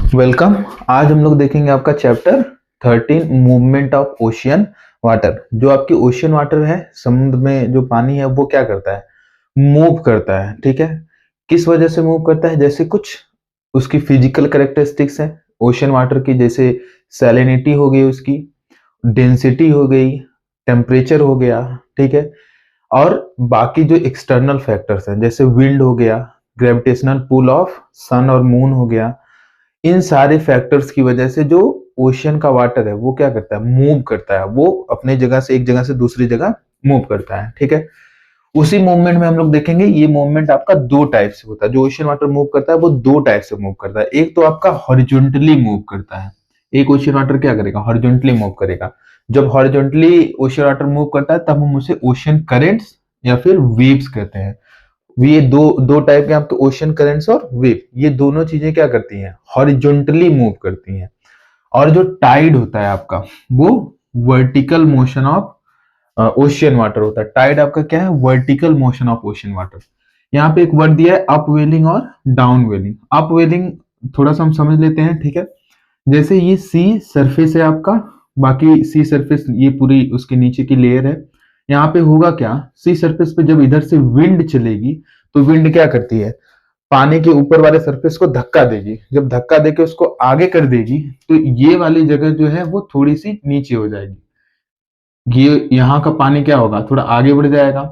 Welcome. आज हम लोग देखेंगे आपका chapter 13 movement of ocean water. जो आपकी ओशियन वाटर है, समुद्र में जो पानी है वो क्या करता है, मूव करता है। ठीक है, किस वजह से मूव करता है, जैसे कुछ उसकी फिजिकल कैरेक्टरिस्टिक्स है ओशियन वाटर की, जैसे सैलिनिटी हो गई, उसकी डेंसिटी हो गई, टेम्परेचर हो गया। ठीक है, और बाकी जो एक्सटर्नल फैक्टर्स हैं जैसे विंड हो गया, ग्रेविटेशनल पुल ऑफ सन और मून हो गया। इन सारे फैक्टर्स की वजह से जो ओशियन का वाटर है वो क्या करता है, मूव करता है। वो अपने जगह से एक जगह से दूसरी जगह मूव करता है। ठीक है, उसी मूवमेंट में हम लोग देखेंगे, ये मूवमेंट आपका दो टाइप से होता है। जो ओशियन वाटर मूव करता है वो दो टाइप से मूव करता है। एक तो आपका हॉरिजॉन्टली मूव करता है। एक ओशियन वाटर क्या करेगा, हॉरिजॉन्टली मूव करेगा। जब हॉरिजॉन्टली ओशियन वाटर मूव करता है तब हम उसे ओशियन करेंट्स या फिर वेव्स कहते हैं। ये दो दो टाइप के आपके ओशियन करेंट्स और वेव, ये दोनों चीजें क्या करती हैं, हॉरिजॉन्टली मूव करती हैं। और जो टाइड होता है आपका, वो vertical motion of ocean water होता है। टाइड आपका क्या है, vertical motion of ocean water. यहाँ पे एक वर्ड दिया है अपवेलिंग और डाउन वेलिंग। अपवेलिंग थोड़ा सा हम समझ लेते हैं। ठीक है, जैसे ये सी सरफेस है आपका, बाकी सी सरफेस ये पूरी उसके नीचे की लेयर है। यहाँ पे होगा क्या, सी सरफेस पे जब इधर से विंड चलेगी तो विंड क्या करती है, पानी के ऊपर वाले सरफेस को धक्का देगी। जब धक्का देके उसको आगे कर देगी तो ये वाली जगह जो है वो थोड़ी सी नीचे हो जाएगी। ये यहाँ का पानी क्या होगा, थोड़ा आगे बढ़ जाएगा।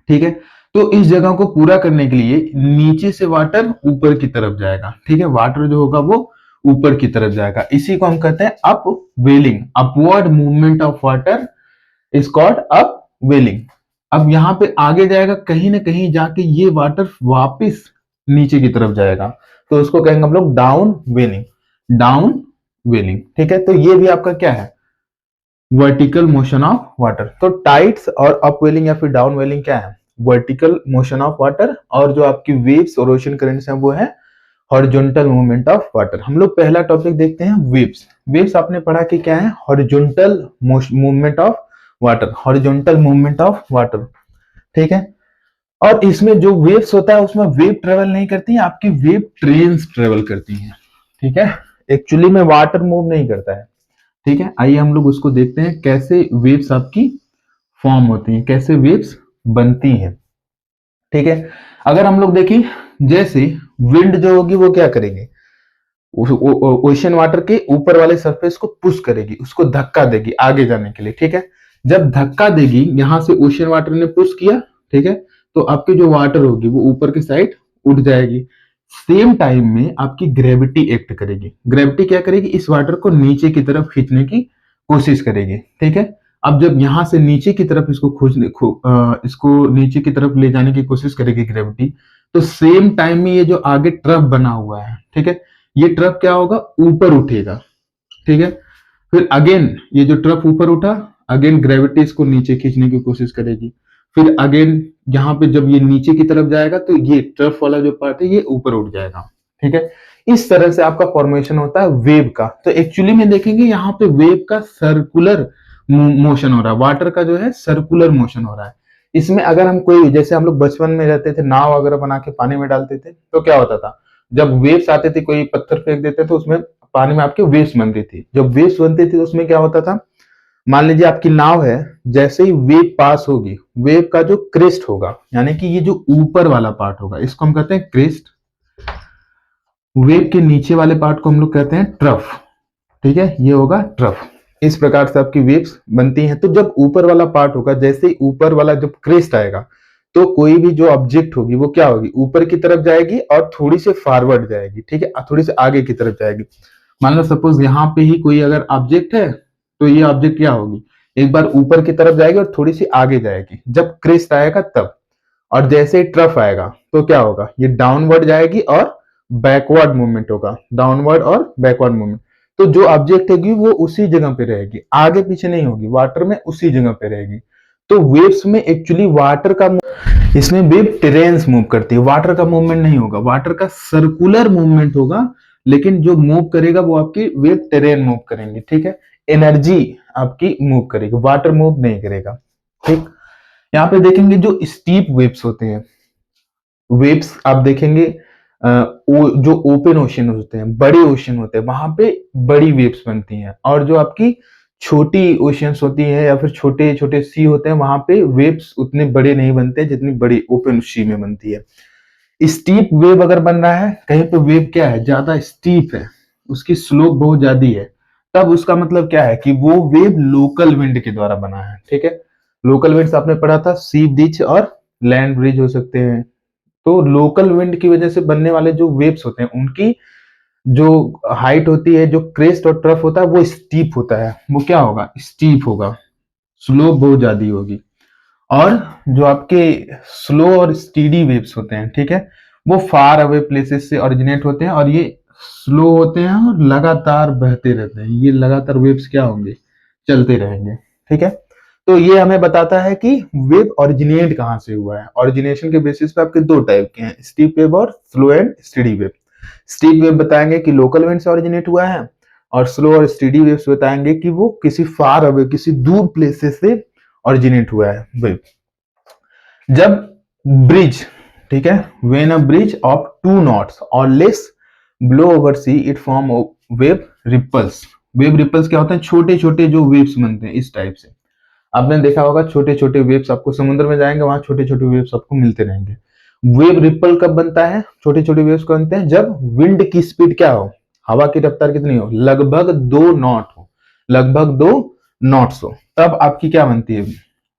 ठीक है, तो इस जगह को पूरा करने के लिए नीचे से वाटर ऊपर की तरफ जाएगा। ठीक है, वाटर जो होगा वो ऊपर की तरफ जाएगा। इसी को हम कहते हैं upwelling. Upward movement of water is called upwelling. अब यहाँ पे आगे जाएगा, कहीं ना कहीं जाके ये वाटर वापस नीचे की तरफ जाएगा, तो उसको कहेंगे हम लोग डाउन वेलिंग। डाउन वेलिंग। ठीक है, तो ये भी आपका क्या है, वर्टिकल मोशन ऑफ वाटर। तो टाइड्स और अपवेलिंग या फिर डाउन वेलिंग क्या है, वर्टिकल मोशन ऑफ वाटर। और जो आपकी वेव्स और ओशन करेंट्स हैं वो है हॉरिजॉन्टल मूवमेंट ऑफ वाटर। हम लोग पहला टॉपिक देखते हैं वेव्स। वेव्स आपने पढ़ा कि क्या है, horizontal movement of water. Horizontal movement of water. ठीक है, और इसमें जो वेव्स होता है उसमें वेव ट्रेवल नहीं करती है, आपकी वेव ट्रेन्स ट्रेवल करती हैं। ठीक है, एक्चुअली में वाटर मूव नहीं करता है। ठीक है, आइए हम लोग उसको देखते हैं कैसे वेव्स आपकी फॉर्म होती हैं, कैसे वेव्स बनती हैं। ठीक है, अगर हम लोग देखें, जैसे विंड जो होगी वो क्या करेंगे, ओशन वाटर के ऊपर वाले सरफेस को पुश करेगी, उसको धक्का देगी आगे जाने के लिए। ठीक है, जब धक्का देगी, यहां से ओशन वाटर ने पुश किया, ठीक है, तो आपकी जो वाटर होगी वो ऊपर की साइड उठ जाएगी। सेम टाइम में आपकी ग्रेविटी एक्ट करेगी। ग्रेविटी क्या करेगी, इस वाटर को नीचे की तरफ खींचने की कोशिश करेगी। ठीक है, अब जब यहां से नीचे की तरफ इसको नीचे की तरफ ले जाने की कोशिश करेगी ग्रेविटी, तो सेम टाइम में ये जो आगे ट्रफ बना हुआ है, ठीक है, ये ट्रफ क्या होगा, ऊपर उठेगा। ठीक है, फिर अगेन ये जो ट्रफ ऊपर उठा, अगेन ग्रेविटी इसको नीचे खींचने की कोशिश करेगी। फिर अगेन यहाँ पे जब ये नीचे की तरफ जाएगा तो ये ट्रफ वाला जो पार्ट है ये ऊपर उठ जाएगा। ठीक है, इस तरह से आपका फॉर्मेशन होता है वेव का। तो एक्चुअली में देखेंगे यहाँ पे वेव का सर्कुलर मोशन हो रहा है, वाटर का जो है सर्कुलर मोशन हो रहा है। इसमें अगर हम कोई, जैसे हम लोग बचपन में रहते थे, नाव वगैरह बना के पानी में डालते थे, तो क्या होता था, जब वेव्स आते थे, कोई पत्थर फेंक देते थे उसमें, पानी में आपकी वेव्स बनती थी। जब वेव्स बनती थी तो उसमें क्या होता था, मान लीजिए आपकी नाव है, जैसे ही वेव पास होगी, वेव का जो क्रेस्ट होगा, यानी कि ये जो ऊपर वाला पार्ट होगा, इसको हम कहते हैं क्रेस्ट। वेव के नीचे वाले पार्ट को हम लोग कहते हैं ट्रफ। ठीक है, ये होगा ट्रफ। इस प्रकार से आपकी वेव्स बनती हैं। तो जब ऊपर वाला पार्ट होगा, जैसे ही ऊपर वाला जब क्रेस्ट आएगा, तो कोई भी जो ऑब्जेक्ट होगी वो क्या होगी, ऊपर की तरफ जाएगी और थोड़ी से फॉरवर्ड जाएगी। ठीक है, थोड़ी से आगे की तरफ जाएगी। मान लो सपोज यहाँ पे ही कोई अगर ऑब्जेक्ट है, तो ये ऑब्जेक्ट क्या होगी, एक बार ऊपर की तरफ जाएगी और थोड़ी सी आगे जाएगी जब क्रेस्ट आएगा तब। और जैसे ही ट्रफ आएगा तो क्या होगा, ये डाउनवर्ड जाएगी और बैकवर्ड मूवमेंट होगा, डाउनवर्ड और बैकवर्ड मूवमेंट। तो जो ऑब्जेक्ट होगी वो उसी जगह पे रहेगी, आगे पीछे नहीं होगी, वाटर में उसी जगह पे रहेगी। तो वेव्स में एक्चुअली वाटर का, इसमें वेव टेरेन्स मूव करती है, वाटर का मूवमेंट नहीं होगा, वाटर का सर्कुलर मूवमेंट होगा, लेकिन जो मूव करेगा वो आपकी वेव टेरेन मूव करेंगे। ठीक है, एनर्जी आपकी मूव करेगी, वाटर मूव नहीं करेगा। ठीक, यहाँ पे देखेंगे जो स्टीप वेव्स होते हैं, वेव्स आप देखेंगे जो ओपन ओशन होते हैं, बड़े ओशन होते हैं, वहां पे बड़ी वेव्स बनती हैं, और जो आपकी छोटी ओशंस होती है या फिर छोटे छोटे सी होते हैं, वहां पे वेव्स उतने बड़े नहीं बनते जितनी बड़ी ओपन सी में बनती है। स्टीप वेव अगर बन रहा है, कहीं पे वेव क्या है, ज्यादा स्टीप है, उसकी स्लोप बहुत ज्यादा है, तब उसका मतलब क्या है कि वो वेव लोकल विंड के द्वारा बना है। ठीक है, लोकल विंड्स आपने पढ़ा था, सी ब्रिज और लैंड ब्रिज हो सकते हैं। तो लोकल विंड की वजह से बनने वाले जो वेव्स होते हैं, उनकी जो हाइट होती है, जो क्रेस्ट और ट्रफ होता है, वो स्टीप होता है। वो क्या होगा, स्टीप होगा, स्लोप बहुत ज्यादा होगी। और जो आपके स्लो और स्टीडी वेव्स होते हैं, ठीक है, वो फार अवे प्लेसेस से ओरिजिनेट होते हैं, और ये स्लो होते हैं और लगातार बहते रहते हैं। ये लगातार वेव्स क्या होंगे, चलते रहेंगे। ठीक है, तो ये हमें बताता है कि वेव ओरिजिनेट कहाँ से हुआ है। ओरिजिनेशन के बेसिस पे आपके दो टाइप के हैं, स्टीप वेव और slow and steady wave. Steep wave बताएंगे कि लोकल विंड से ओरिजिनेट हुआ है, और स्लो और स्टेडी वेव्स बताएंगे कि वो किसी फार अवे, किसी दूर प्लेसेस से ओरिजिनेट हुआ है वेव। जब ब्रिज, ठीक है, when a breeze of 2 knots और less blow over sea, it form wave ripples. Wave ripples क्या होते हैं, छोटे छोटे जो वेव्स बनते हैं इस टाइप से। आपने देखा होगा छोटे छोटे वेव्स, आपको समुद्र में जाएंगे वहां छोटे छोटे वेव्स आपको मिलते रहेंगे। वेव रिपल कब बनता है, छोटे छोटे वेव्स कब बनते हैं, जब विंड की स्पीड क्या हो, हवा की रफ्तार कितनी हो, लगभग 2 knot हो, लगभग 2 knots हो, तब आपकी क्या बनती है,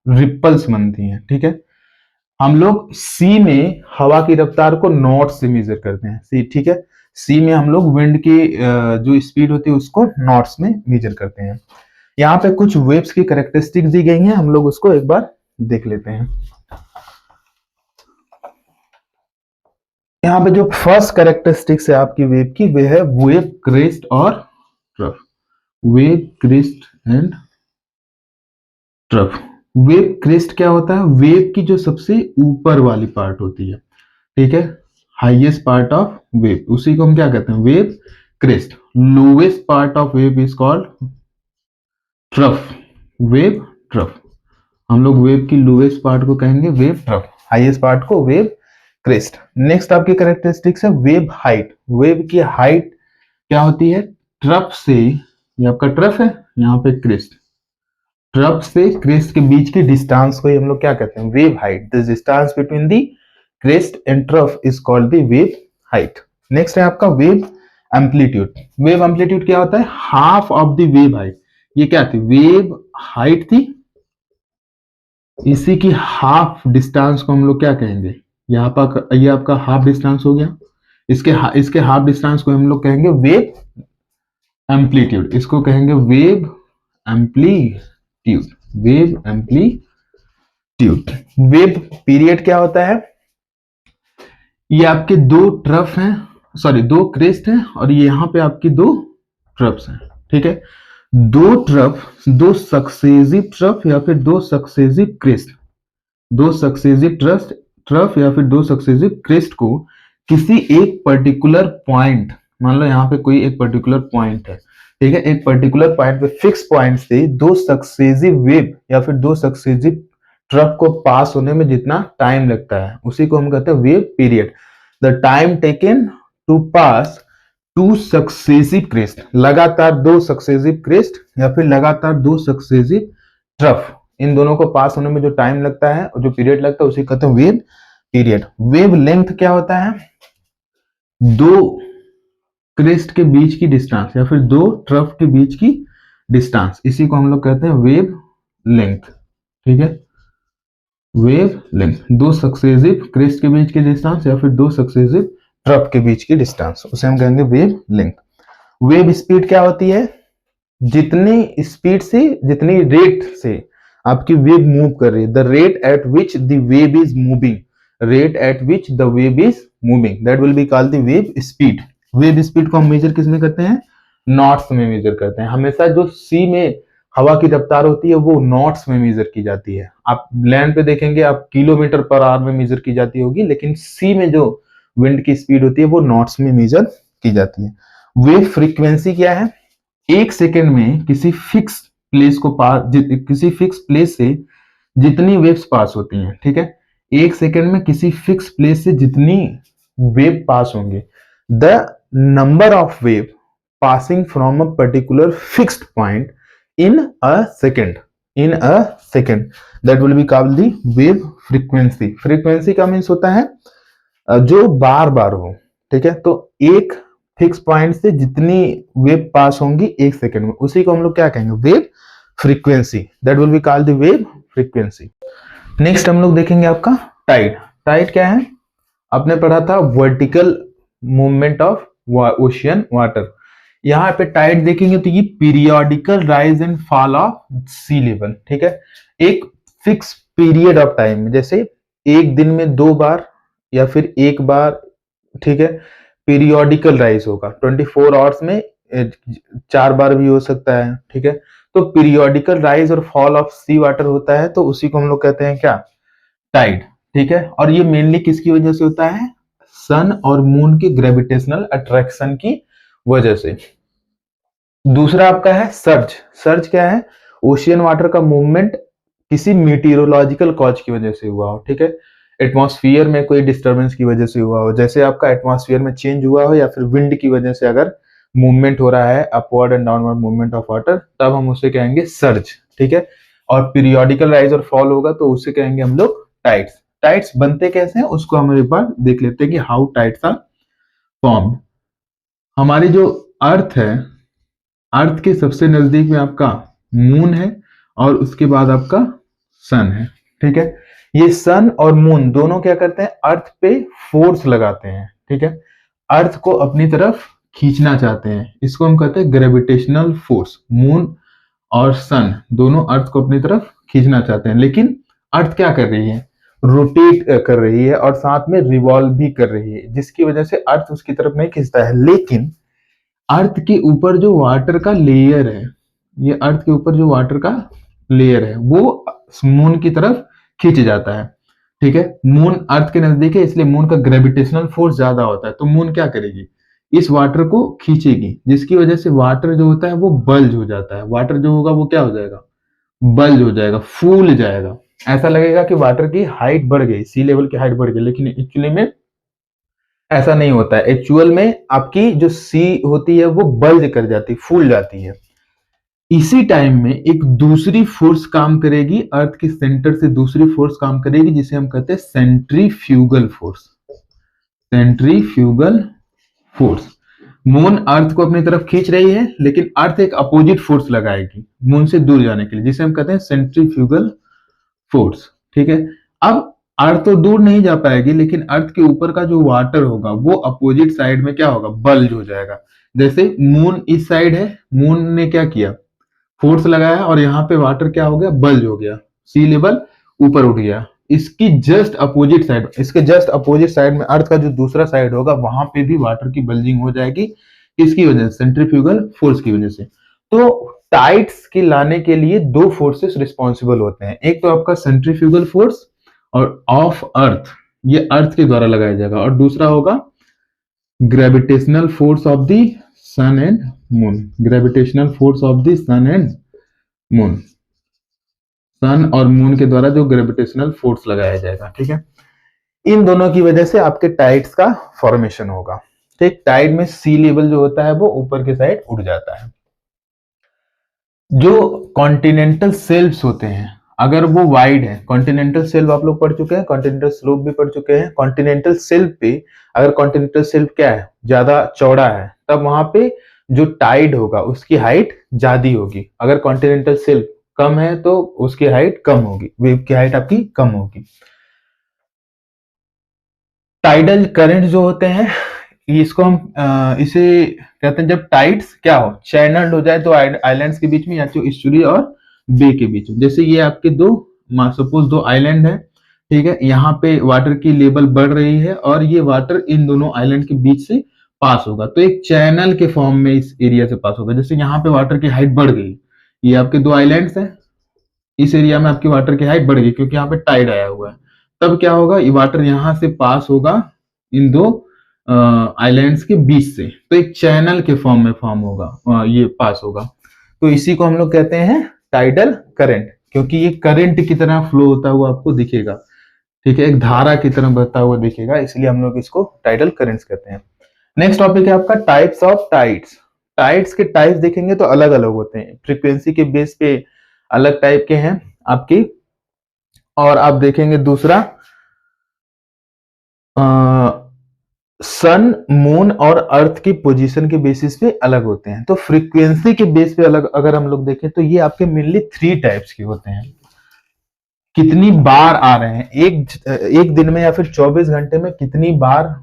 रिपल्स बनती है। ठीक है, हम लोग सी में हवा की रफ्तार को नॉट से मेजर करते हैं, सी, ठीक है, सी में हम लोग विंड की जो स्पीड होती है उसको नॉट्स में मेजर करते हैं। यहाँ पे कुछ वेव्स की कैरेक्टरिस्टिक्स दी गई हैं, हम लोग उसको एक बार देख लेते हैं। यहाँ पे जो फर्स्ट कैरेक्टरिस्टिक्स है आपकी वेव की, वे है वेव क्रेस्ट और trough. Wave crest and trough. Wave crest क्या होता है, वेव की जो सबसे ऊपर वाली पार्ट होती है, ठीक है, हाईएस्ट पार्ट ऑफ वेव, उसी को हम क्या कहते हैं, wave crest. Lowest part of wave is called trough, wave trough. हम लोग वेव की लोवेस्ट पार्ट को कहेंगे वेव ट्रफ, हाईएस्ट पार्ट को वेव क्रेस्ट। नेक्स्ट आपकी कैरेक्टरिस्टिक्स है वेव हाइट। वेव की हाइट क्या होती है, ट्रफ से, ये आपका ट्रफ है, यहाँ पे क्रेस्ट, ट्रफ से क्रेस्ट के बीच की डिस्टेंस को हम लोग क्या कहते हैं, wave height. The distance between the crest and trough is called the wave height. Next है आपका वेव एम्पलीट्यूड। वेव एम्पलीट्यूड क्या होता है, half of the wave height. ये क्या थी, वेव हाइट थी, इसी की हाफ डिस्टेंस को हम लोग क्या कहेंगे, यहाँ पर ये आपका हाफ डिस्टेंस हो गया, इसके हाफ डिस्टेंस को हम लोग कहेंगे वेव एम्पलीट्यूड, इसको कहेंगे wave amplitude, wave amplitude. Wave period क्या होता है, ये आपके दो ट्रफ हैं, सॉरी दो क्रेस्ट हैं, और ये यहाँ पे आपकी दो ट्रफ्स हैं। ठीक है, दो ट्रफ, दो सक्सेसिव ट्रफ या फिर दो सक्सेसिव क्रेस्ट, दो सक्सेसिव ट्रफ या फिर दो सक्सेसिव क्रेस्ट को किसी एक पर्टिकुलर पॉइंट, मान लो यहाँ पे कोई एक पर्टिकुलर पॉइंट है, ठीक है, एक पर्टिकुलर पॉइंट पे फिक्स पॉइंट से दो सक्सेसिव वेव या फिर दो सक्सेसिव ट्रफ को पास होने में जितना टाइम लगता है, उसी को हम कहते हैं wave period. The time taken to pass two successive crest, लगातार दो सक्सेसिव क्रेस्ट या फिर लगातार दो सक्सेसिव ट्रफ, इन दोनों को पास होने में जो टाइम लगता है और जो पीरियड लगता है उसे कहते हैं वेव पीरियड। वेव लेंथ क्या होता है, दो क्रेस्ट के बीच की डिस्टेंस या फिर दो ट्रफ के बीच की डिस्टेंस, इसी को हम लोग कहते हैं वेव लेंथ। ठीक है, वेव लेंथ, दो सक्सेसिव क्रेस्ट के बीच की डिस्टेंस या फिर दो सक्सेसिव ट्रफ के बीच की डिस्टेंस, उसे हम कहेंगे वेव लेंथ। वेव स्पीड क्या होती है, जितनी स्पीड से, जितनी रेट से आपकी वेव मूव कर रही है, the rate at which the wave is moving, rate at which the wave is moving, that will be called the wave speed. Wave speed को हम मेजर किस में करते हैं, नॉट्स में मेजर करते हैं। हमेशा जो सी में हवा की रफ्तार होती है वो नॉट्स में मेजर की जाती है। आप लैंड पे देखेंगे आप किलोमीटर पर आवर में मेजर की जाती होगी, लेकिन सी में जो विंड की स्पीड होती है वो नॉट्स में मेजर की जाती है। वेव फ्रीक्वेंसी क्या है, एक सेकेंड में किसी फिक्स प्लेस को पास, किसी फिक्स प्लेस से जितनी वेव्स पास होती हैं, ठीक है, एक सेकेंड में किसी फिक्स प्लेस से जितनी वेव पास होंगे, the number of wave passing from a particular fixed point in a second, in a second, that will be called the wave frequency. Frequency का मीन्स होता है जो बार बार हो, ठीक है। तो एक फिक्स पॉइंट से जितनी वेव पास होंगी एक सेकेंड में, उसी को हम लोग क्या कहेंगे, wave frequency, that will be called the wave frequency. Next हम लोग देखेंगे आपका टाइड। टाइड क्या है, आपने पढ़ा था vertical movement of ocean water. यहाँ पे टाइड देखेंगे तो ये periodical rise and fall of sea level, ठीक है। एक फिक्स पीरियड ऑफ टाइम में, जैसे एक दिन में 2 बार या फिर 1 बार, ठीक है, पीरियोडिकल राइज होगा। 24 आवर्स में 4 बार भी हो सकता है, ठीक है। तो पीरियोडिकल राइज और फॉल ऑफ सी वाटर होता है, तो उसी को हम लोग कहते हैं क्या, टाइड, ठीक है। और ये मेनली किसकी वजह से होता है, सन और मून के ग्रेविटेशनल अट्रैक्शन की वजह से। दूसरा आपका है सर्ज। सर्ज क्या है, ओशियन वाटर का मूवमेंट किसी मीटियोलॉजिकल कॉज की वजह से हुआ हो, ठीक है। एटमॉस्फेयर में कोई डिस्टर्बेंस की वजह से हुआ हो, जैसे आपका एटमॉस्फेयर में चेंज हुआ हो या फिर विंड की वजह से अगर मूवमेंट हो रहा है, upward and downward movement of water, तब हम उसे कहेंगे सर्ज, ठीक है। और पीरियोडिकल राइज और फॉल होगा तो उसे कहेंगे हम लोग टाइड्स। टाइड्स बनते कैसे हैं उसको हम एक बार देख लेते हैं कि हाउ टाइड्स आर फॉर्म्ड। हमारी जो अर्थ है, अर्थ के सबसे नजदीक में आपका मून है और उसके बाद आपका सन है, ठीक है। ये सन और मून दोनों क्या करते हैं, अर्थ पे फोर्स लगाते हैं, ठीक है। अर्थ को अपनी तरफ खींचना चाहते हैं, इसको हम कहते हैं ग्रेविटेशनल फोर्स। मून और सन दोनों अर्थ को अपनी तरफ खींचना चाहते हैं, लेकिन अर्थ क्या कर रही है, रोटेट कर रही है और साथ में रिवॉल्व भी कर रही है, जिसकी वजह से अर्थ उसकी तरफ नहीं खींचता है। लेकिन अर्थ के ऊपर जो वाटर का लेयर है, ये अर्थ के ऊपर जो वाटर का लेयर है वो मून की तरफ खींच जाता है, ठीक है। मून अर्थ के नजदीक है इसलिए मून का ग्रेविटेशनल फोर्स ज्यादा होता है, तो मून क्या करेगी, इस वाटर को खींचेगी, जिसकी वजह से वाटर जो होता है वो बल्ज हो जाता है। वाटर जो होगा वो क्या हो जाएगा, बल्ज हो जाएगा, फूल जाएगा। ऐसा लगेगा कि वाटर की हाइट बढ़ गई, सी लेवल की हाइट बढ़ गई, लेकिन एक्चुअली में ऐसा नहीं होता है। एक्चुअल में आपकी जो सी होती है वो बल्ज कर जाती है, फूल जाती है। इसी टाइम में एक दूसरी फोर्स काम करेगी, अर्थ के सेंटर से दूसरी फोर्स काम करेगी, जिसे हम कहते हैं centrifugal force. Centrifugal force, moon earth को अपनी तरफ खींच रही है, लेकिन अर्थ एक अपोजिट फोर्स लगाएगी मून से दूर जाने के लिए, जिसे हम कहते हैं सेंट्रीफ्यूगल फोर्स, ठीक है। अब अर्थ तो दूर नहीं जा पाएगी, लेकिन अर्थ के ऊपर का जो वाटर होगा वो अपोजिट साइड में क्या होगा, बल्ज हो जाएगा। जैसे मून इस साइड है, मून ने क्या किया, फोर्स लगाया और यहाँ पे वाटर क्या हो गया, बल्ज हो गया, सी लेवल ऊपर उठ गया। इसकी जस्ट अपोजिट साइड, इसके जस्ट अपोजिट साइड में अर्थ का जो दूसरा साइड होगा वहां पे भी वाटर की बल्जिंग हो जाएगी। किसकी वजह से, सेंट्रीफ्यूगल फोर्स की वजह से। तो टाइड्स के लाने के लिए 2 फोर्सेस रिस्पॉन्सिबल होते हैं, एक तो आपका सेंट्रीफ्यूगल फोर्स और ऑफ अर्थ, ये अर्थ के द्वारा लगाया जाएगा, और दूसरा होगा gravitational force of the sun and moon. Gravitational force of the sun and moon, sun और मून के द्वारा जो ग्रेविटेशनल फोर्स लगाया जाएगा, ठीक है। इन दोनों की वजह से आपके टाइड्स का फॉर्मेशन होगा, ठीक। टाइड में सी लेवल जो होता है वो ऊपर के साइड उड़ जाता है। जो कॉन्टिनेंटल शेल्फ्स होते हैं, अगर वो वाइड है, कॉन्टिनेंटल शेल्फ आप लोग पढ़ चुके हैं, कॉन्टिनेंटल स्लोप भी पढ़ चुके हैं। कॉन्टिनेंटल शेल्फ पे अगर कॉन्टिनेंटल शेल्फ क्या है, ज्यादा चौड़ा है, तब वहां पे जो टाइड होगा उसकी हाइट ज्यादा होगी। अगर कॉन्टिनेंटल शेल्फ कम है तो उसकी हाइट कम होगी, वेव की हाइट आपकी कम होगी। टाइडल करंट जो होते हैं, इसको हम इसे कहते हैं जब टाइड्स क्या हो, चैनल्ड हो जाए तो आइलैंड्स के बीच में या तो ईस्टर्ली और बे के बीच में। जैसे ये आपके दो, सपोज 2 आइलैंड है, ठीक है, यहाँ पे वाटर की लेवल बढ़ रही है और ये वाटर इन दोनों आइलैंड के बीच से पास होगा, तो एक चैनल के फॉर्म में इस एरिया से पास होगा। जैसे यहाँ पे वाटर की हाइट बढ़ गई, ये आपके 2 आइलैंड्स हैं, इस एरिया में आपकी वाटर की हाइट बढ़ गई क्योंकि यहाँ पे टाइड आया हुआ है। तब क्या होगा, ये वाटर यहाँ से पास होगा इन 2 आइलैंड्स के बीच से, तो एक चैनल के फॉर्म में फॉर्म होगा, ये पास होगा। तो इसी को हम लोग कहते हैं टाइडल करंट, क्योंकि ये करंट की तरह फ्लो होता हुआ आपको दिखेगा। ठीक है, एक धारा की तरह बहता हुआ दिखेगा, इसलिए हम लोग इसको टाइडल करेंट्स कहते हैं। नेक्स्ट टॉपिक है आपका टाइप्स ऑफ टाइड्स। टाइड्स के टाइप्स देखेंगे तो अलग अलग होते हैं, फ्रीक्वेंसी के बेस पे अलग टाइप के हैं आपकी। और आप देखेंगे दूसरा, सन, मून और अर्थ की पोजीशन के बेसिस पे अलग होते हैं। तो फ्रीक्वेंसी के बेस पे अलग अगर हम लोग देखें तो ये आपके मेनली 3 टाइप्स के होते हैं। कितनी बार आ रहे हैं एक दिन में या फिर 24 घंटे में कितनी बार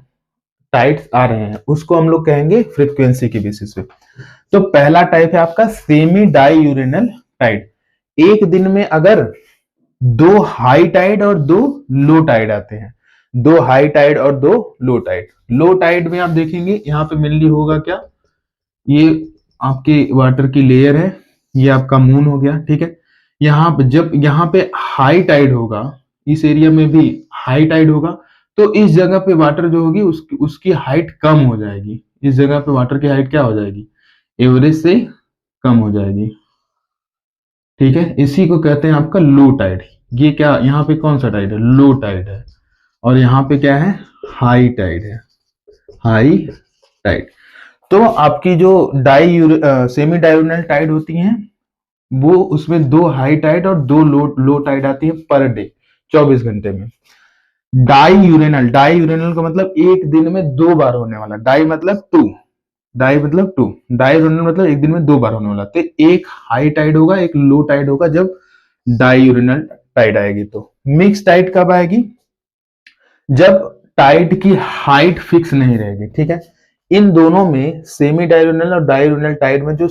टाइड्स आ रहे हैं, उसको हम लोग कहेंगे फ्रीक्वेंसी के बेसिस पे। तो पहला टाइप है आपका सेमी डाईयूरेनल टाइड। एक दिन में अगर 2 हाई टाइड और 2 लो टाइड आते हैं, 2 हाई टाइड और 2 लो टाइड। लो टाइड में आप देखेंगे यहाँ पे मेनली होगा क्या, ये आपके वाटर की लेयर है, ये आपका मून हो गया, ठीक है। यहाँ पे जब यहाँ पे हाई टाइड होगा, इस एरिया में भी हाई टाइड होगा, तो इस जगह पे वाटर जो होगी उसकी हाइट कम हो जाएगी। इस जगह पे वाटर की हाइट क्या हो जाएगी, एवरेज से कम हो जाएगी, ठीक है। इसी को कहते हैं आपका लो टाइड। ये क्या, यहाँ पे कौन सा टाइड है, लो टाइड है, और यहाँ पे क्या है, हाई टाइड है, हाई टाइड। तो आपकी जो सेमी डायगोनल टाइड होती हैं, वो उसमें 2 हाई टाइड और 2 लो टाइड आती है पर डे 24 घंटे में। डाई यूरेनल का मतलब एक दिन में 2 बार होने वाला, डाई मतलब 2, डाई यूरेनल मतलब एक दिन में 2 बार होने वाला। तो एक हाई टाइड होगा, एक लो टाइड होगा जब डाई यूरेनल टाइड आएगी। तो मिक्स टाइड कब आएगी, जब टाइड की हाइट फिक्स नहीं रहेगी, ठीक है। इन दोनों में सेमी डायरोनल और डायरोनल टाइड में जो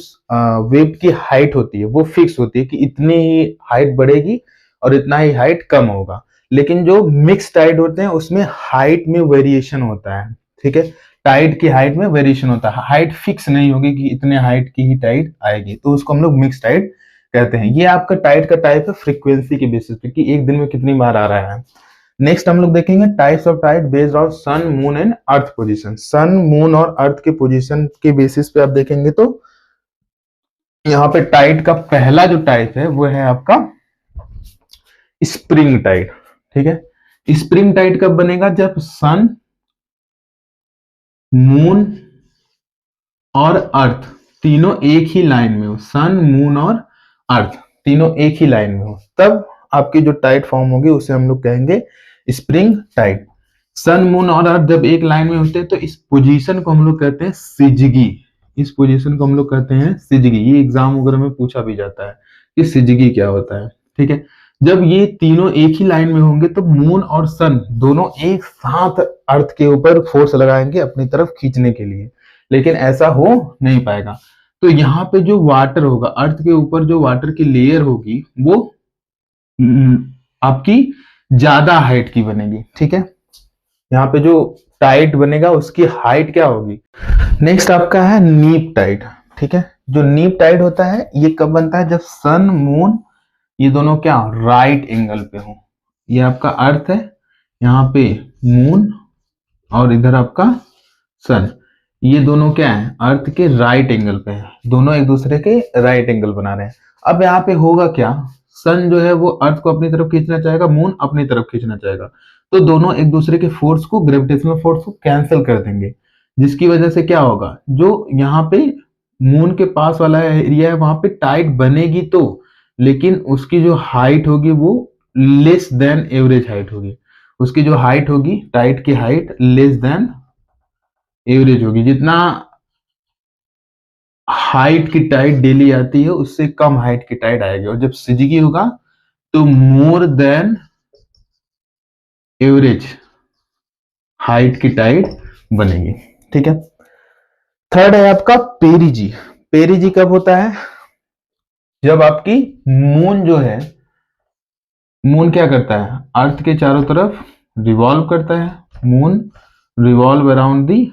वेव की हाइट होती है वो फिक्स होती है कि इतनी ही हाइट बढ़ेगी और इतना ही हाइट कम होगा। लेकिन जो मिक्स टाइड होते हैं उसमें हाइट में वेरिएशन होता है, ठीक है। टाइड की हाइट में वेरिएशन होता है, हाइट फिक्स नहीं होगी कि इतने हाइट की ही टाइड आएगी, तो उसको हम लोग मिक्स टाइड कहते हैं। ये आपका टाइड का टाइप है फ्रीक्वेंसी के बेसिस पे कि एक दिन में कितनी बार आ रहा है। नेक्स्ट हम लोग देखेंगे types of tide based on sun, moon and earth position. Sun, moon और अर्थ के पोजीशन के बेसिस पे आप देखेंगे तो यहाँ पे टाइड का पहला जो टाइप है वो है आपका स्प्रिंग टाइड, ठीक है। स्प्रिंग टाइड कब बनेगा, जब सन, मून और अर्थ तीनों एक ही लाइन में हो, सन, मून और अर्थ तीनों एक ही लाइन में हो, तब आपकी जो टाइड फॉर्म होगी उसे हम लोग कहेंगे स्प्रिंग टाइड। सन, मून और अर्थ जब एक लाइन में होते हैं तो इस पोजीशन को हम लोग कहते हैं सिजगी। इस पोजीशन को हम लोग कहते हैं सिजगी। ये एग्जाम वगैरह में पूछा भी जाता है कि सिजगी क्या होता है, ठीक है। जब ये तीनों एक ही लाइन में होंगे तो मून और सन दोनों एक साथ अर्थ के ऊपर फोर्स लगाएंगे अपनी तरफ खींचने के लिए, लेकिन ऐसा हो नहीं पाएगा। तो यहाँ पे जो वाटर होगा, अर्थ के ऊपर जो वाटर की लेयर होगी वो आपकी ज्यादा हाइट की बनेगी, ठीक है। यहाँ पे जो टाइड बनेगा उसकी हाइट क्या होगी। नेक्स्ट आपका है नीप टाइड, ठीक है। जो नीप टाइड होता है ये कब बनता है, जब सन, मून ये दोनों क्या राइट एंगल पे हो। ये आपका अर्थ है, यहाँ पे मून और इधर आपका सन, ये दोनों क्या है, अर्थ के राइट एंगल पे है, दोनों एक दूसरे के राइट एंगल बना रहे हैं। अब यहाँ पे होगा क्या, सन जो है वो अर्थ को अपनी तरफ खींचना चाहेगा, मून अपनी तरफ खींचना चाहेगा, तो दोनों एक दूसरे के फोर्स को, ग्रेविटेशनल फोर्स को कैंसिल कर देंगे, जिसकी वजह से क्या होगा, जो यहाँ पे मून के पास वाला एरिया है वहां पे टाइड बनेगी तो, लेकिन उसकी जो हाइट होगी वो लेस देन एवरेज हाइट होगी। उसकी जो हाइट होगी, टाइड की हाइट लेस देन एवरेज होगी। जितना हाइट की टाइड डेली आती है उससे कम हाइट की टाइड आएगी, और जब सिजगी होगा तो मोर देन एवरेज हाइट की टाइड बनेगी, ठीक है। थर्ड है आपका पेरिजी। पेरिजी कब होता है, जब आपकी मून जो है, मून क्या करता है, अर्थ के चारों तरफ रिवॉल्व करता है, मून रिवॉल्व अराउंड दी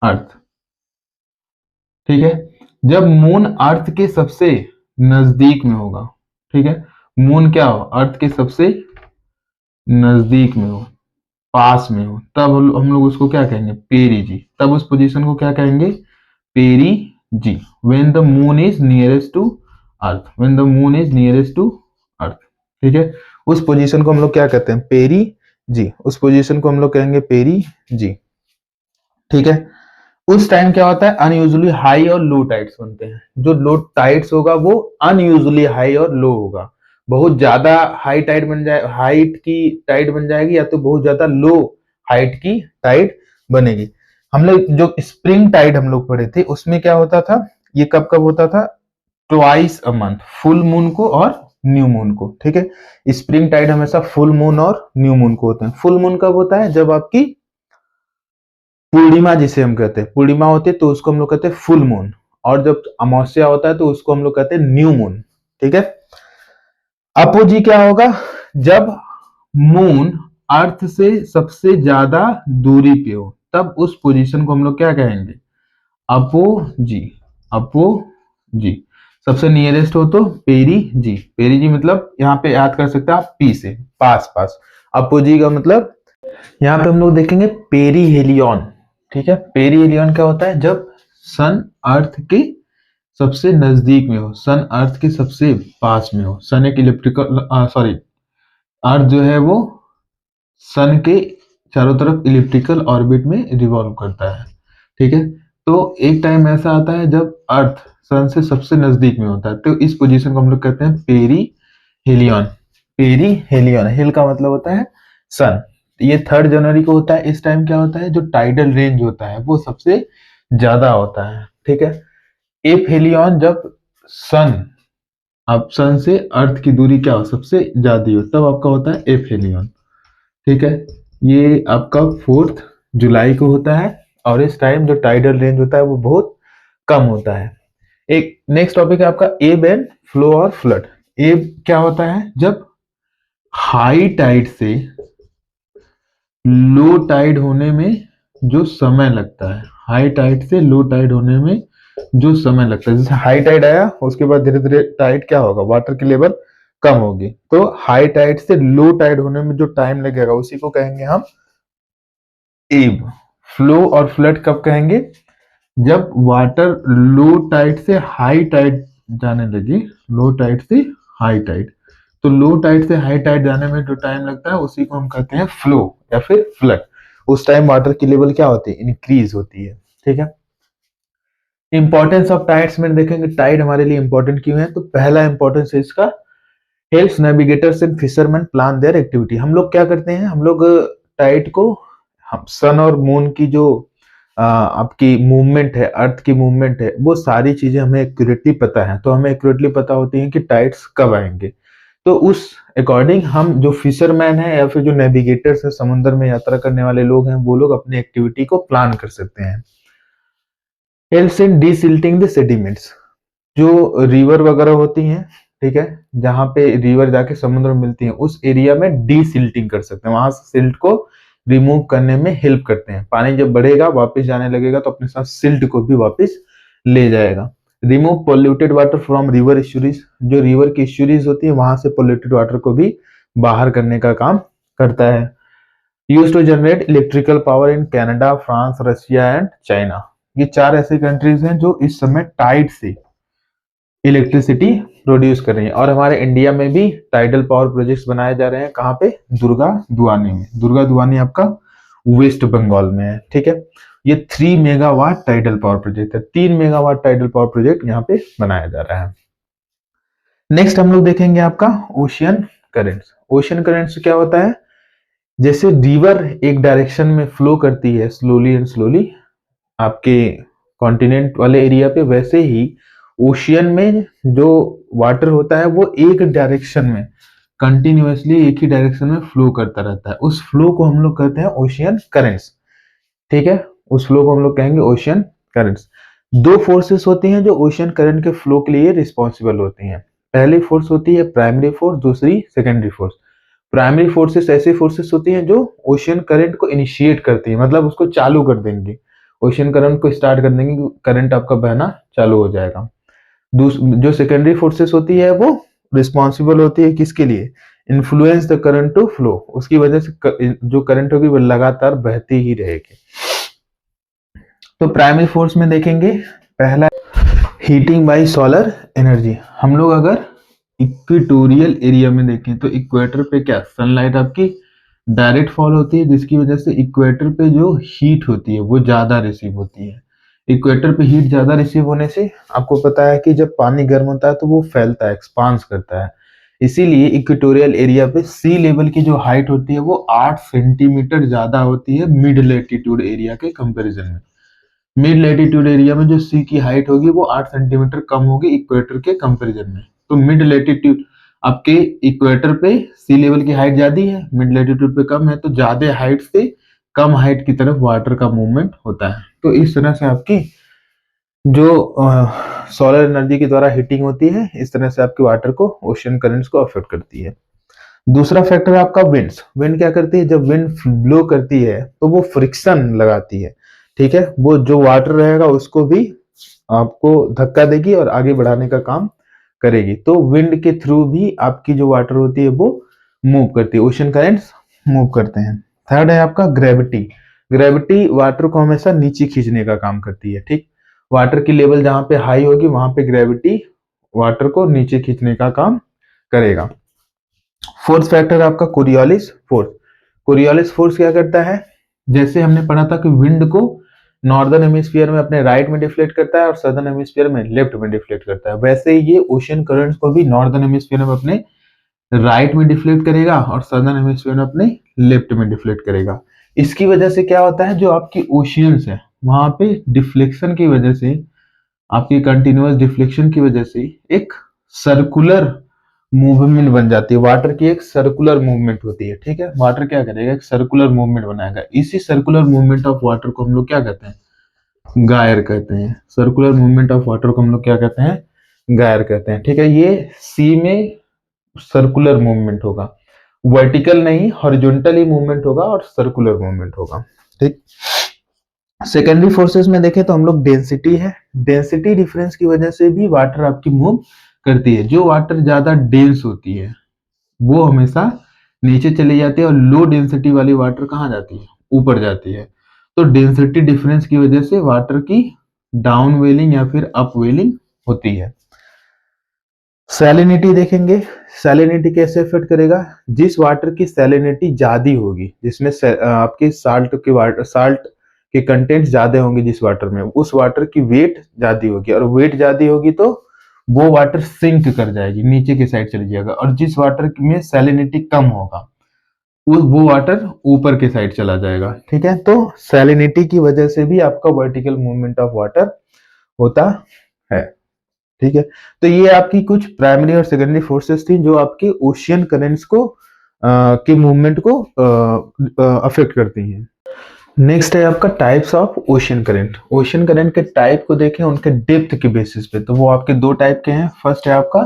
अर्थ, ठीक है। जब मून अर्थ के सबसे नजदीक में होगा, ठीक है, मून क्या हो, अर्थ के सबसे नजदीक में हो, पास में हो, तब हम लोग उसको क्या कहेंगे, पेरिजी। तब उस पोजीशन को क्या कहेंगे, perigee. When the moon is nearest to earth, when the moon is nearest to earth, ठीक है। उस पोजीशन को हम लोग क्या कहते हैं, पेरी जी, उस पोजीशन को हम लोग कहेंगे पेरी जी, ठीक है। उस टाइम क्या होता है, अनयूजुअली हाई और लो टाइड्स बनते हैं। जो लो टाइड्स होगा वो अनयूजुअली हाई और लो होगा। बहुत ज्यादा हाई टाइड बन जाए, हाइट की टाइड बन जाएगी, या तो बहुत ज्यादा लो हाइट की टाइड बनेगी। हम लोग जो स्प्रिंग टाइड हम लोग पढ़े थे उसमें क्या होता था, ये कब कब होता था, twice a month, full moon को और न्यू मून को, ठीक है। स्प्रिंग टाइड हमेशा फुल मून और न्यू मून को होते हैं। फुल मून कब होता है, जब आपकी पूर्णिमा जिसे हम कहते हैं, पूर्णिमा होती है तो उसको हम लोग कहते हैं फुल मून, और जब अमावस्या होता है तो उसको हम लोग कहते हैं न्यू मून, ठीक है। अपोजी क्या होगा, जब मून अर्थ से सबसे ज्यादा दूरी पे हो, तब उस पोजीशन को हम लोग क्या कहेंगे, अपोजी, अपोजी। सबसे नियरेस्ट हो तो पेरी जी, पेरी जी मतलब यहाँ पे याद कर सकते हैं आप, पी से पास पास, अपोजी का मतलब यहाँ पे हम लोग देखेंगे पेरीहेलियन, ठीक है। पेरीहेलियन क्या होता है, जब सन अर्थ के सबसे नजदीक में हो, सन अर्थ के सबसे पास में हो। सन एक इलिप्टिकल, सॉरी, अर्थ जो है वो सन के चारों तरफ इलिप्टिकल ऑर्बिट में रिवॉल्व करता है, ठीक है। तो एक टाइम ऐसा आता है जब अर्थ सन से सबसे नजदीक में होता है, तो इस पोजीशन को हम लोग कहते हैं पेरी हेलियन। पेरी हेलियन, हेल का मतलब होता है सन। ये 3 जनवरी को होता है। इस टाइम क्या होता है, जो टाइडल रेंज होता है वो सबसे ज्यादा होता है, ठीक है। एप हेलियन, जब सन, अब सन से अर्थ की दूरी क्या हो, सबसे ज्यादा हो, तब आपका होता है एप हेलियन, ठीक है। ये आपका 4 जुलाई को होता है, और इस टाइम जो टाइडल रेंज होता है वो बहुत कम होता है। एक नेक्स्ट टॉपिक है आपका एब एंड फ्लो और फ्लड। एब क्या होता है, जब हाई टाइड से लो टाइड होने में जो समय लगता है, हाई टाइड से लो टाइड होने में जो समय लगता है, जैसे हाई टाइड आया उसके बाद धीरे धीरे टाइड क्या होगा, वाटर की लेवल कम होगी, तो हाई टाइड से लो टाइड होने में जो टाइम लगेगा उसी को कहेंगे हम एब। फ्लो और फ्लड कब कहेंगे, जब वाटर लो टाइड से हाई टाइड जाने लगे, लो टाइड से हाई टाइड, तो लो टाइड से हाई टाइड जाने में जो टाइम लगता है उसी को हम कहते हैं फ्लो या फिर फ्लड। उस टाइम वाटर की लेवल क्या होती है, इंक्रीज होती है, ठीक है। इंपॉर्टेंस ऑफ टाइड्स में देखेंगे, टाइड हमारे लिए इंपॉर्टेंट क्यों है, तो पहला इंपॉर्टेंस है इसका, helps navigators and fisherman plan there activity. हम लोग क्या करते हैं, हम लोग टाइड को, हम सन और मून की जो आपकी मूवमेंट है, अर्थ की मूवमेंट है, वो सारी चीजें हमें एक्यूरेटली पता है, तो हमें एक्यूरेटली पता होती है कि टाइड्स कब आएंगे। तो उस अकॉर्डिंग हम जो फिशरमैन है या फिर जो नेविगेटर्स है, समुद्र में यात्रा करने वाले लोग हैं, वो लोग अपनी एक्टिविटी को प्लान कर सकते हैं। Helps in desilting the sediments, जो रिवर वगैरह होती हैं, ठीक है, जहां पे रिवर जाके समुद्र में मिलती हैं, उस एरिया में डीसिल्टिंग कर सकते हैं, वहां से सिल्ट को रिमूव करने में हेल्प करते हैं। पानी जब बढ़ेगा वापस जाने लगेगा तो अपने साथ सिल्ट को भी वापस ले जाएगा। Remove polluted water from river estuaries, जो रिवर की इश्यूरीज होती है वहां से पोल्यूटेड वाटर को भी बाहर करने का काम करता है। Use to generate electrical power in Canada, France, Russia and China. ये 4 ऐसे कंट्रीज हैं जो इस समय टाइड से इलेक्ट्रिसिटी प्रोड्यूस कर रही है। और हमारे इंडिया में भी टाइडल पावर प्रोजेक्ट्स बनाए जा रहे हैं, कहाँ पे, दुर्गा दुआनी में। दुर्गा दुआनी आपका वेस्ट बंगाल में है, ठीक है। ये 3 मेगावाट टाइडल पावर प्रोजेक्ट है, 3 मेगावाट टाइडल पावर प्रोजेक्ट यहाँ पे बनाया जा रहा है। नेक्स्ट हम लोग देखेंगे आपका ओशियन करेंट्स। ओशियन करेंट्स क्या होता है, जैसे रिवर एक डायरेक्शन में फ्लो करती है स्लोली एंड स्लोली आपके कॉन्टिनेंट वाले एरिया पे, वैसे ही ओशियन में जो वाटर होता है वो एक डायरेक्शन में कंटिन्यूअसली एक ही डायरेक्शन में फ्लो करता रहता है। उस फ्लो को हम लोग कहते हैं ओशियन करेंट्स, ठीक है। उस फ्लो को हम लोग कहेंगे ओशियन करेंट्स। 2 फोर्सेस होती हैं जो ओशियन करंट के फ्लो के लिए रिस्पॉन्सिबल होती हैं। पहली फोर्स होती है प्राइमरी फोर्स, दूसरी सेकेंडरी फोर्स। प्राइमरी फोर्सेस ऐसी फोर्सेस होती हैं जो ओशियन करंट को इनिशिएट करती है, मतलब उसको चालू कर देंगी, ओशियन करंट को स्टार्ट कर देंगे, करंट आपका बहना चालू हो जाएगा। जो सेकेंडरी फोर्सेस होती है वो रिस्पॉन्सिबल होती है किसके लिए, influence the current to flow, उसकी वजह से जो करंट होगी वो लगातार बहती ही रहेगी। तो प्राइमरी फोर्स में देखेंगे, पहला हीटिंग बाय सोलर एनर्जी। हम लोग अगर इक्वेटोरियल एरिया में देखें तो इक्वेटर पे क्या सनलाइट आपकी डायरेक्ट फॉल होती है, जिसकी वजह से इक्वेटर पे जो हीट होती है वो ज्यादा रिसीव होती है। इक्वेटर पे हीट ज्यादा रिसीव होने से आपको पता है कि जब पानी गर्म होता है तो वो फैलता है, एक्सपांस करता है। इसीलिए इक्वेटोरियल एरिया पे सी लेवल की जो हाइट होती है वो 8 सेंटीमीटर ज्यादा होती है मिड लेटीट्यूड एरिया के कंपैरिजन में। मिड लेटीट्यूड एरिया में जो सी की हाइट होगी वो 8 सेंटीमीटर कम होगी इक्वेटर के कंपैरिजन में। तो मिड लेटीट्यूड आपके इक्वेटर पे सी लेवल की हाइट ज्यादा है, मिड लेटीट्यूड पे कम है, तो ज्यादा हाइट से कम हाइट की तरफ वाटर का मूवमेंट होता है। तो इस तरह से आपकी जो सोलर एनर्जी के द्वारा हीटिंग होती है, इस तरह से आपके वाटर को, ओशन करंट्स को अफेक्ट करती है। दूसरा फैक्टर है आपका विंड्स। विंड क्या करती है, जब विंड ब्लो करती है तो वो फ्रिक्शन लगाती है, ठीक है, वो जो वाटर रहेगा उसको भी आपको धक्का देगी और आगे बढ़ाने का काम करेगी। तो विंड के थ्रू भी आपकी जो वाटर होती है वो मूव करती है, ओशन करेंट्स मूव करते हैं। थर्ड है आपका ग्रेविटी। ग्रेविटी वाटर को हमेशा नीचे खींचने का काम करती है, ठीक। वाटर की लेवल जहां पे हाई होगी वहां पे ग्रेविटी वाटर को नीचे खींचने का काम करेगा। फोर्थ फैक्टर आपका कोरियोलिस फोर्स। कोरियोलिस फोर्स क्या करता है, जैसे हमने पढ़ा था कि विंड को नॉर्दर्न हेमिस्फीयर में अपने राइट में डिफ्लेक्ट करता है और सदर्न हेमिस्फीयर में लेफ्ट में डिफ्लेक्ट करता है, वैसे ही ये ओशियन करंट्स को भी नॉर्दर्न हेमिस्फीयर में अपने राइट में डिफ्लेक्ट करेगा और सदर्न हेमिस्फीयर में अपने लेफ्ट में डिफ्लेक्ट करेगा। इसकी वजह से क्या होता है, जो आपकी ओशियंस है वहां पे डिफ्लेक्शन की वजह से, आपकी कंटिन्यूअस डिफ्लेक्शन की वजह से एक सर्कुलर मूवमेंट बन जाती है। वाटर की एक सर्कुलर मूवमेंट होती है, ठीक है। वाटर क्या करेगा, एक सर्कुलर मूवमेंट बनाएगा। इसी सर्कुलर मूवमेंट ऑफ वाटर को हम लोग क्या कहते हैं, गायर कहते हैं। सर्कुलर मूवमेंट ऑफ वाटर को हम लोग क्या कहते हैं, गायर कहते हैं, ठीक है। ये सी में सर्कुलर मूवमेंट होगा, वर्टिकल नहीं, हॉरिजॉन्टली मूवमेंट होगा और सर्कुलर मूवमेंट होगा, ठीक। सेकेंडरी फोर्सेस में देखें तो हम लोग डेंसिटी है, डेंसिटी डिफरेंस की वजह से भी वाटर आपकी मूव करती है। जो वाटर ज्यादा डेंस होती है वो हमेशा नीचे चली जाती है और लो डेंसिटी वाली वाटर कहाँ जाती है, ऊपर जाती है। तो डेंसिटी डिफरेंस की वजह से वाटर की डाउन वेलिंग या फिर अप वेलिंग होती है। सैलिनिटी देखेंगे, सैलिनिटी कैसे इफेक्ट करेगा, जिस वाटर की सैलिनिटी ज्यादा होगी, जिसमें आपके साल्ट के कंटेंट ज्यादा होंगे जिस वाटर में, उस वाटर की वेट ज्यादा होगी, और वेट ज्यादा होगी तो वो वाटर सिंक कर जाएगी, नीचे की साइड चली जाएगा। और जिस वाटर में सैलिनिटी कम होगा वो वाटर ऊपर की साइड चला जाएगा, ठीक है। तो सैलिनिटी की वजह से भी आपका वर्टिकल मूवमेंट ऑफ वाटर होता है, ठीक है। तो ये आपकी कुछ प्राइमरी और सेकेंडरी फोर्सेस थी जो आपके ओशियन करेंट्स को के मूवमेंट को अफेक्ट करती हैं। नेक्स्ट है आपका types of ocean current. Ocean current के टाइप को देखें उनके डेप्थ के बेसिस पे, तो वो आपके दो टाइप के हैं। फर्स्ट है आपका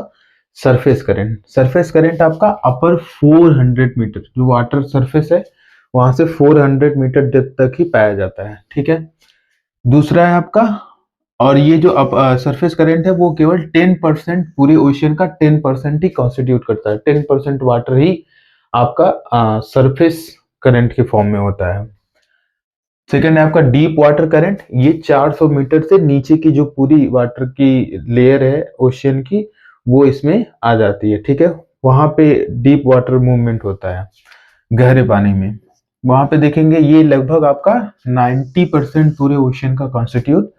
सरफेस करंट। सरफेस करंट आपका अपर 400 मीटर, जो वाटर सरफेस है वहां से 400 मीटर डेप्थ तक ही पाया जाता है, ठीक है। दूसरा है आपका, और ये जो सरफेस करंट है वो केवल 10% पूरे ओशियन का 10% ही कॉन्स्टिट्यूट करता है। 10% वाटर ही आपका सरफेस करंट के फॉर्म में होता है। सेकेंड है आपका डीप वाटर करंट। ये 400 मीटर से नीचे की जो पूरी वाटर की लेयर है ओशियन की, वो इसमें आ जाती है, ठीक है। वहां पे डीप वाटर मूवमेंट होता है, गहरे पानी में। वहां पे देखेंगे ये लगभग आपका 90% पूरे ओशियन का कॉन्स्टिट्यूट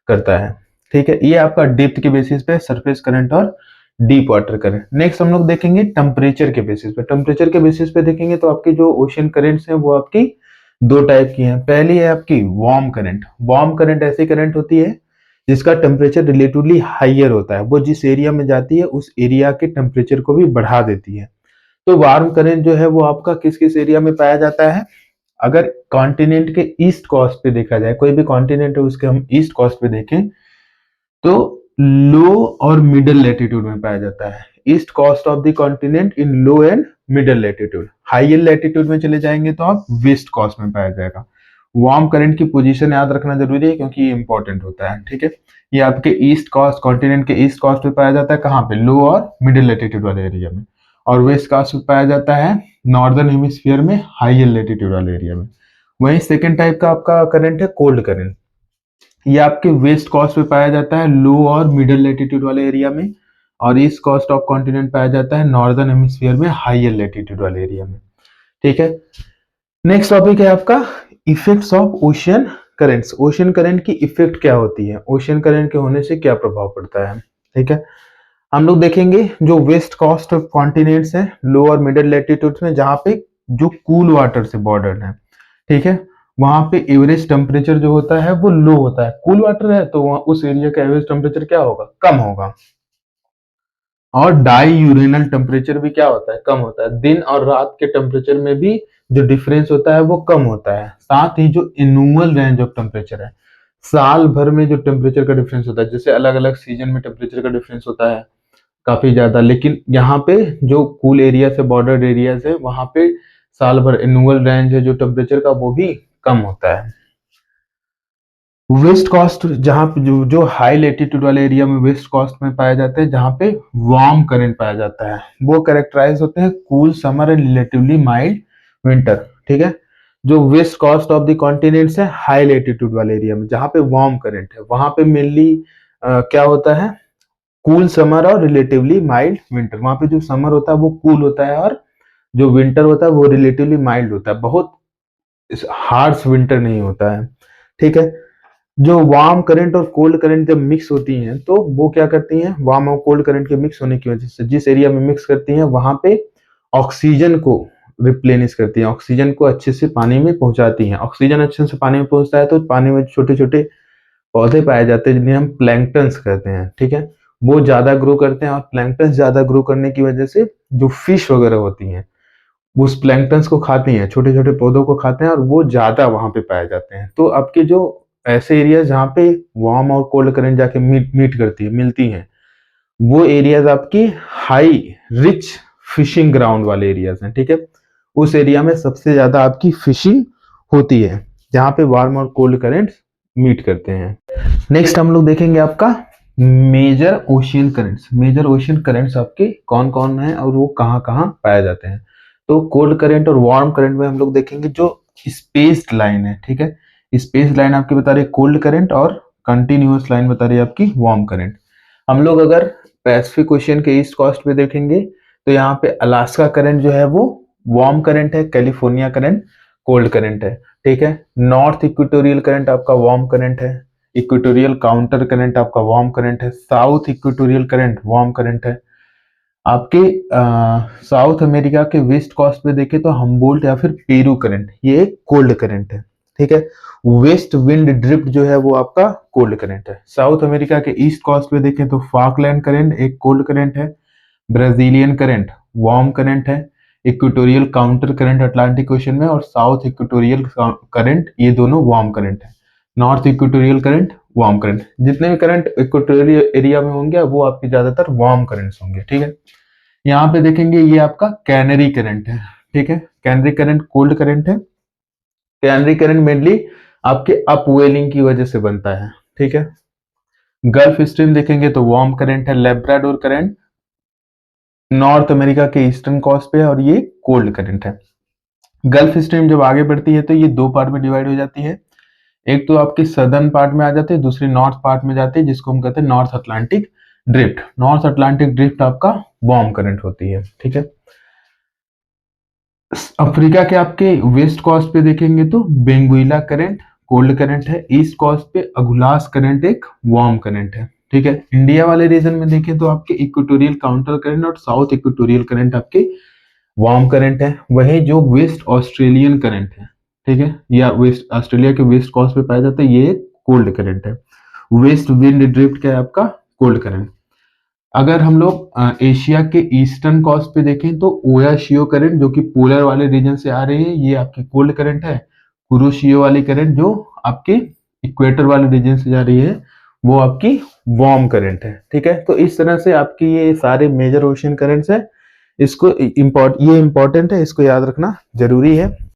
करता है, ठीक है। ये आपका डेप्थ के बेसिस पे सरफेस करंट और डीप वाटर करंट। नेक्स्ट हम लोग देखेंगे टेम्परेचर के बेसिस पे। टेम्परेचर के बेसिस पे देखेंगे तो आपके जो ओशियन करंट्स हैं वो आपकी दो टाइप की हैं। पहली है आपकी वार्म करंट। वार्म करंट ऐसी करंट होती है जिसका टेम्परेचर रिलेटिवली हाइयर होता है, वो जिस एरिया में जाती है उस एरिया के टेम्परेचर को भी बढ़ा देती है। तो वार्म करंट जो है वो आपका किस किस एरिया में पाया जाता है, अगर कॉन्टिनेंट के ईस्ट कोस्ट पे देखा जाए, कोई भी कॉन्टिनेंट है उसके हम ईस्ट कोस्ट पे देखें तो लो और मिडल लेटीट्यूड में पाया जाता है। East coast of the continent in low and middle latitude. Higher latitude में चले जाएंगे तो आप वेस्ट कोस्ट में पाया जाएगा। वार्म करंट की पोजीशन याद रखना जरूरी है क्योंकि ये इंपॉर्टेंट होता है, ठीक है। ये आपके ईस्ट कोस्ट, कॉन्टिनेंट के ईस्ट कोस्ट पे पाया जाता है, कहाँ पे, लो और मिडिल लेटीट्यूड वाले एरिया में। और वेस्ट कोस्ट पे पाया जाता है नॉर्दर्न हेमिस्फीयर में, हाइयर लेटीट्यूड वाले एरिया में। वहीं सेकेंड टाइप का आपका करंट है कोल्ड करंट। ये आपके वेस्ट कोस्ट पे पाया जाता है, लो और मिडिल लेटीट्यूड वाले एरिया में। और ईस्ट कोस्ट ऑफ कॉन्टिनेंट पाया जाता है नॉर्दर्न हेमिस्फीयर में हायर लेटीट्यूड वाले एरिया में। ठीक है, नेक्स्ट टॉपिक है आपका effects of ocean currents. Ocean current की इफेक्ट क्या होती है, ओशियन करंट के होने से क्या प्रभाव पड़ता है। ठीक है, हम लोग देखेंगे जो वेस्ट कोस्ट ऑफ कॉन्टिनेंट्स है लोअर मिडिल लेटीट्यूड्स में, जहां पे जो कूल वाटर से बॉर्डर है, ठीक है, वहां पे एवरेज टेम्परेचर जो होता है वो लो होता है। कूल वाटर है तो वहां उस एरिया का एवरेज टेम्परेचर क्या होगा, कम होगा। और डाई यूरेनल टेम्परेचर भी क्या होता है, कम होता है। दिन और रात के टेम्परेचर में भी जो डिफरेंस होता है वो कम होता है। साथ ही जो एनुअल रेंज ऑफ टेम्परेचर है, साल भर में जो टेम्परेचर का डिफरेंस होता है, जैसे अलग अलग सीजन में टेम्परेचर का डिफरेंस होता है काफी ज्यादा, लेकिन यहाँ पे जो कूल एरिया से बॉर्डर एरियाज है वहां पे साल भर एनुअल रेंज है जो टेम्परेचर का वो भी कम होता है। वेस्ट कोस्ट जहां पे जो हाई लेटीट्यूड वाले एरिया में वेस्ट कोस्ट में पाया जाता है, जहां पे वार्म करंट पाया जाता है, वो कैरेक्टराइज होते हैं cool summer and relatively mild winter. ठीक है, जो west coast of the continents है हाई लेटीट्यूड वाले एरिया में जहां पे वार्म करंट है, वहां पे मेनली क्या होता है, कूल समर और रिलेटिवली माइल्ड विंटर। वहां पे जो समर होता है वो कूल होता है और जो विंटर होता है वो रिलेटिवली माइल्ड होता है, बहुत हार्श विंटर नहीं होता है। ठीक है, जो वार्म करंट और कोल्ड करंट जब मिक्स होती हैं तो वो क्या करती हैं, वार्म और कोल्ड करंट के मिक्स होने की वजह से जिस एरिया में मिक्स करती हैं वहां पे ऑक्सीजन को रिप्लेनिश करती हैं, ऑक्सीजन को अच्छे से पानी में पहुंचाती हैं। ऑक्सीजन अच्छे से पानी में पहुंचता है तो पानी में छोटे छोटे पौधे पाए जाते हैं जिन्हें हम प्लैंक्टन्स कहते हैं। ठीक है, वो ज्यादा ग्रो करते हैं और प्लैंक्टन्स ज्यादा ग्रो करने की वजह से जो फिश वगैरह होती हैं वो उस प्लैंक्टन्स को खाती हैं, छोटे छोटे पौधों को खाते हैं और वो ज्यादा वहां पे पाए जाते हैं। तो आपके जो ऐसे एरिया जहाँ पे वार्म और कोल्ड करंट जाके मीट करती है, मिलती हैं, वो एरियाज आपकी हाई रिच फिशिंग ग्राउंड वाले एरियाज हैं। ठीक है, उस एरिया में सबसे ज्यादा आपकी फिशिंग होती है जहाँ पे वार्म और कोल्ड करंट मीट करते हैं। नेक्स्ट हम लोग देखेंगे आपका major ocean currents. Major ocean currents आपके कौन कौन है और वो कहाँ कहाँ पाए जाते हैं। तो कोल्ड करंट और वार्म करंट में हम लोग देखेंगे जो स्पेस्ड लाइन है। ठीक है, स्पेस लाइन आपकी बता रही है कोल्ड करंट और कंटिन्यूअस लाइन बता रही है आपकी वार्म करंट। हम लोग अगर पैसिफिक ओशियन के ईस्ट कोस्ट पे देखेंगे तो यहाँ पे अलास्का करंट जो है वो वार्म करंट है, कैलिफोर्निया करंट कोल्ड करंट है। ठीक है, नॉर्थ इक्वेटोरियल करंट आपका वार्म करंट है, इक्वेटोरियल काउंटर करंट आपका वार्म करंट है, south equatorial current warm current है। आपके साउथ अमेरिका के वेस्ट कोस्ट पे देखें तो हम्बोल्ट या फिर पेरू करंट, ये कोल्ड करंट है। ठीक है, वेस्ट विंड ड्रिफ्ट जो है वो आपका कोल्ड करंट है। साउथ अमेरिका के ईस्ट कोस्ट पे देखें तो फाकलैंड करंट एक कोल्ड करंट है, ब्राजीलियन करंट वार्म करंट है, equatorial counter current Atlantic ocean में, और साउथ इक्वेटोरियल करंट ये दोनों वार्म करंट है। North equatorial current warm current, जितने भी करंट इक्वेटोरियल एरिया में होंगे वो आपके ज्यादातर वार्म करंट्स होंगे। ठीक है, यहाँ पे देखेंगे ये आपका कैनरी करंट है। ठीक है, कैनरी करंट कोल्ड करंट है। कैनरी करंट मेनली आपके अपवेलिंग की वजह से बनता है। ठीक है, गल्फ स्ट्रीम देखेंगे तो वार्म करंट है। लेब्राडोर करंट नॉर्थ अमेरिका के ईस्टर्न कोस्ट पे है और ये कोल्ड करंट है। गल्फ स्ट्रीम जब आगे बढ़ती है तो ये दो पार्ट में डिवाइड हो जाती है, एक तो आपकी सदर्न पार्ट में आ जाती है, दूसरी नॉर्थ पार्ट में जाती है जिसको हम कहते हैं north Atlantic drift. North Atlantic drift आपका वार्म करंट होती है। ठीक है, अफ्रीका के आपके वेस्ट कोस्ट पे देखेंगे तो बेंगुइला करंट कोल्ड करंट है, ईस्ट कोस्ट पे अगुलास करंट एक वार्म करंट है। ठीक है, इंडिया वाले रीजन में देखें तो आपके इक्वेटोरियल काउंटर करंट और साउथ इक्वेटोरियल करंट आपके वार्म करंट है। वही जो वेस्ट ऑस्ट्रेलियन करंट है, ठीक है, या वेस्ट ऑस्ट्रेलिया के वेस्ट कोस्ट पे पाया जाता है, ये कोल्ड करंट है। वेस्ट विंड ड्रिफ्ट क्या है आपका कोल्ड करंट। अगर हम लोग एशिया के ईस्टर्न कोस्ट पे देखें तो ओयाशियो करंट जो कि पोलर वाले रीजन से आ रही है, ये आपकी कोल्ड करंट है। कुरोशियो वाली करंट जो आपके इक्वेटर वाले रीजन से जा रही है वो आपकी वार्म करंट है। ठीक है, तो इस तरह से आपकी ये सारे मेजर ओशियन करंट्स है। इसको ये इंपॉर्टेंट है, इसको याद रखना जरूरी है।